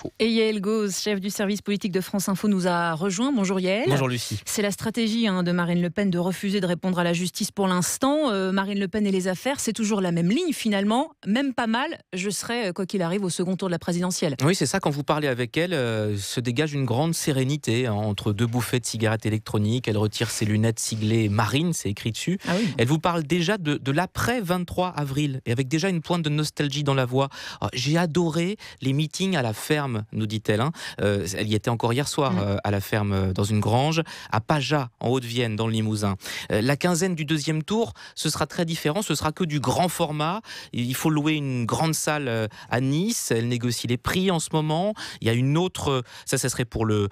faux. Et Yael Gauze, chef du service politique de France Info, nous a rejoint. Bonjour Yael. Bonjour Lucie. C'est la stratégie de Marine Le Pen de refuser de répondre à la justice pour l'instant. Marine Le Pen et les affaires, c'est toujours la même ligne finalement. Même pas mal, je serai, quoi qu'il arrive, au second tour de la présidentielle. Oui, c'est ça, quand vous parlez avec elle, se dégage une grande sérénité entre deux bouffées de cigarettes électroniques. Elle retire ses lunettes siglées Marine, c'est écrit dessus. Ah oui. Elle vous parle déjà de l'après 23 avril, et avec déjà une pointe de nostalgie dans la voix. J'ai adoré les meetings à la ferme, nous dit-elle. Elle y était encore hier soir à la ferme dans une grange, à Paja, en Haute-Vienne, dans le Limousin. La quinzaine du deuxième tour, ce sera très différent, ce sera que du grand format. Il faut louer une grande salle à Nice, elle négocie les prix en ce moment. Il y a une autre, ça serait pour le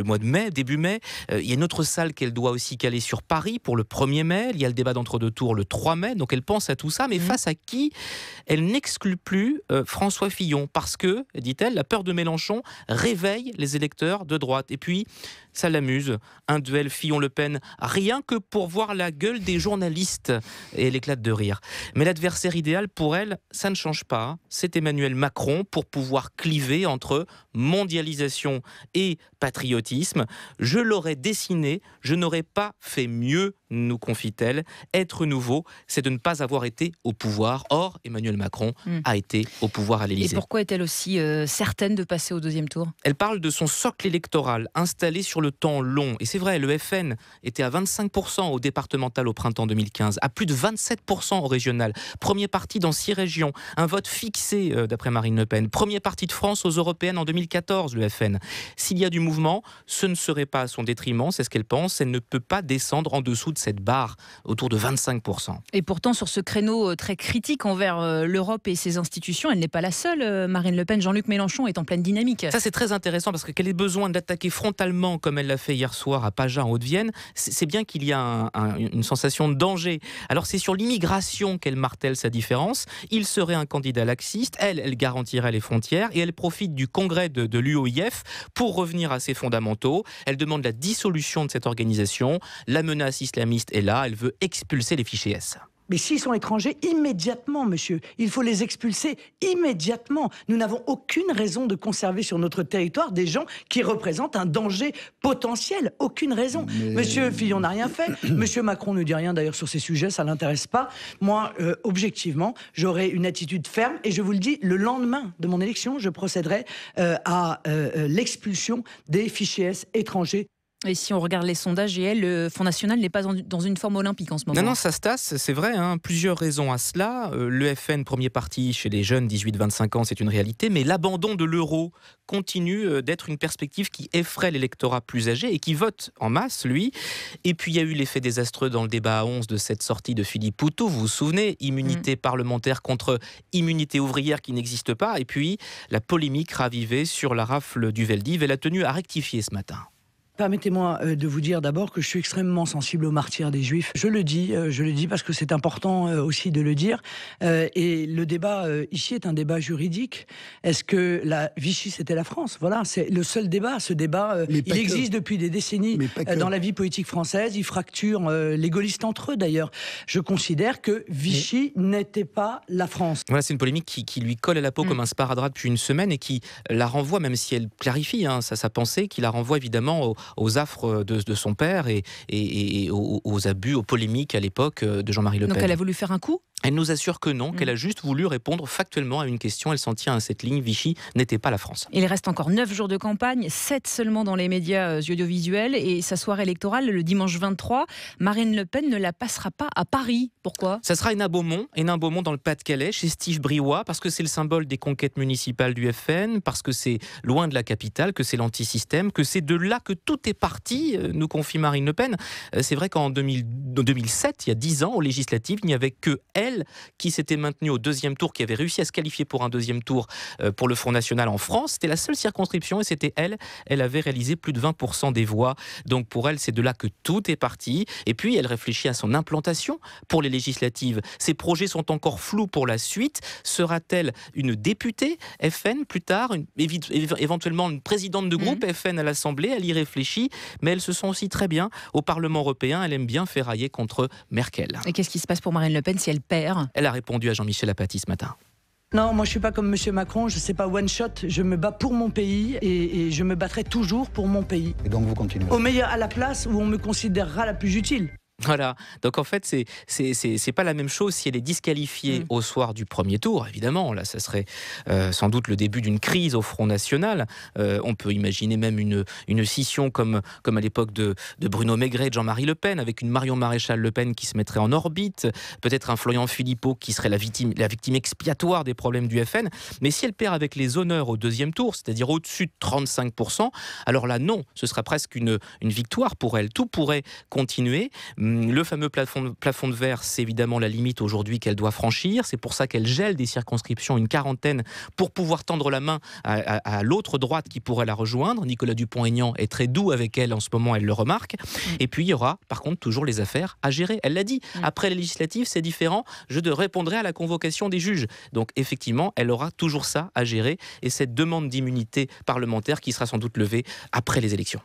mois de mai, début mai. Il y a une autre salle qu'elle doit aussi caler sur Paris pour le 1er mai. Il y a le débat d'entre-deux tours le 3 mai, donc elle pense à tout ça, mais face à qui elle n'exclut plus François Fillon, parce que, dit-elle, la peur de Mélenchon réveille les électeurs de droite. Et puis, ça l'amuse, un duel Fillon-Le Pen, rien que pour voir la gueule des journalistes. Et elle éclate de rire. Mais l'adversaire idéal pour elle, ça ne change pas. C'est Emmanuel Macron pour pouvoir cliver entre mondialisation et patriotisme. Je l'aurais dessiné, je n'aurais pas fait mieux, nous confie-t-elle. Être nouveau, c'est de ne pas avoir été au pouvoir. Or, Emmanuel Macron a été au pouvoir à l'Élysée. Et pourquoi est-elle aussi certaine de passer au deuxième tour ? Elle parle de son socle électoral installé sur le temps long. Et c'est vrai, le FN était à 25% au départemental au printemps 2015, à plus de 27% au régional. Premier parti dans 6 régions. Un vote fixé, d'après Marine Le Pen. Premier parti de France aux européennes en 2014, le FN. S'il y a du mouvement, ce ne serait pas à son détriment, c'est ce qu'elle pense. Elle ne peut pas descendre en dessous de cette barre, autour de 25%. Et pourtant, sur ce créneau très critique envers l'Europe et ses institutions, elle n'est pas la seule, Marine Le Pen. Jean-Luc Mélenchon est en pleine dynamique. Ça, c'est très intéressant parce qu'elle ait besoin d'attaquer frontalement, comme elle l'a fait hier soir à Paja, en Haute-Vienne. C'est bien qu'il y a une sensation de danger. Alors, c'est sur l'immigration qu'elle martèle sa différence. Il serait un candidat laxiste. Elle garantirait les frontières et elle profite du congrès de l'UOIF pour revenir à ses fondamentaux. Elle demande la dissolution de cette organisation. La menace islamiste est là. Elle veut expulser les fichiers S. Mais s'ils sont étrangers, immédiatement, monsieur. Il faut les expulser immédiatement. Nous n'avons aucune raison de conserver sur notre territoire des gens qui représentent un danger potentiel. Aucune raison. Monsieur Fillon n'a rien fait. Monsieur Macron ne dit rien d'ailleurs sur ces sujets, ça ne l'intéresse pas. Moi, objectivement, j'aurai une attitude ferme et je vous le dis, le lendemain de mon élection, je procéderai à l'expulsion des fichiers S étrangers. Et si on regarde les sondages, le Front National n'est pas dans une forme olympique en ce moment. Non, ça se tasse, c'est vrai. Plusieurs raisons à cela. Le FN, premier parti chez les jeunes 18-25 ans, c'est une réalité. Mais l'abandon de l'euro continue d'être une perspective qui effraie l'électorat plus âgé et qui vote en masse, lui. Et puis, il y a eu l'effet désastreux dans le débat à 11 de cette sortie de Philippe Poutou. Vous vous souvenez, immunité parlementaire contre immunité ouvrière qui n'existe pas. Et puis, la polémique ravivée sur la rafle du Veldiv. Elle a tenu à rectifier ce matin. Permettez-moi de vous dire d'abord que je suis extrêmement sensible aux martyrs des Juifs. Je le dis parce que c'est important aussi de le dire. Et le débat ici est un débat juridique. Est-ce que la Vichy c'était la France ? Voilà, c'est le seul débat. Ce débat, il existe depuis des décennies dans la vie politique française. Il fracture les gaullistes entre eux d'ailleurs. Je considère que Vichy n'était pas la France. Voilà, c'est une polémique qui lui colle à la peau comme un sparadrap depuis une semaine et qui la renvoie, même si elle clarifie sa pensée, qui la renvoie évidemment aux affres de son père et aux abus, aux polémiques à l'époque de Jean-Marie Le Pen. Donc elle a voulu faire un coup ? Elle nous assure que non, qu'elle a juste voulu répondre factuellement à une question. Elle s'en tient à cette ligne. Vichy n'était pas la France. Il reste encore 9 jours de campagne, 7 seulement dans les médias audiovisuels. Et sa soirée électorale, le dimanche 23, Marine Le Pen ne la passera pas à Paris. Pourquoi ? Ça sera Hénin-Beaumont dans le Pas-de-Calais, chez Steve Briouat, parce que c'est le symbole des conquêtes municipales du FN, parce que c'est loin de la capitale, que c'est l'antisystème, que c'est de là que tout est parti, nous confie Marine Le Pen. C'est vrai qu'en 2007, il y a 10 ans, aux législatives, il n'y avait que elle qui s'était maintenue au deuxième tour, qui avait réussi à se qualifier pour un deuxième tour pour le Front National en France. C'était la seule circonscription et c'était elle. Elle avait réalisé plus de 20% des voix. Donc pour elle, c'est de là que tout est parti. Et puis elle réfléchit à son implantation pour les législatives. Ses projets sont encore flous pour la suite. Sera-t-elle une députée FN plus tard, éventuellement une présidente de groupe FN à l'Assemblée? Elle y réfléchit, mais elle se sent aussi très bien au Parlement européen. Elle aime bien ferrailler contre Merkel. Et qu'est-ce qui se passe pour Marine Le Pen si elle perd ? Elle a répondu à Jean-Michel Apathy ce matin. Non, moi je suis pas comme Monsieur Macron, je sais pas one shot, je me bats pour mon pays et je me battrai toujours pour mon pays. Et donc vous continuez. Au meilleur, à la place où on me considérera la plus utile. Voilà, donc en fait, c'est pas la même chose si elle est disqualifiée au soir du premier tour, évidemment. Là, ça serait sans doute le début d'une crise au Front National. On peut imaginer même une scission comme à l'époque de Bruno Maigret et de Jean-Marie Le Pen, avec une Marion Maréchal Le Pen qui se mettrait en orbite, peut-être un Florian Philippot qui serait la victime expiatoire des problèmes du FN. Mais si elle perd avec les honneurs au deuxième tour, c'est-à-dire au-dessus de 35%, alors là, non, ce sera presque une victoire pour elle. Tout pourrait continuer. Le fameux plafond de verre, c'est évidemment la limite aujourd'hui qu'elle doit franchir. C'est pour ça qu'elle gèle des circonscriptions, une quarantaine, pour pouvoir tendre la main à l'autre droite qui pourrait la rejoindre. Nicolas Dupont-Aignan est très doux avec elle en ce moment, elle le remarque. Et puis il y aura par contre toujours les affaires à gérer. Elle l'a dit, après les législatives, c'est différent. Je répondrai à la convocation des juges. Donc effectivement, elle aura toujours ça à gérer et cette demande d'immunité parlementaire qui sera sans doute levée après les élections.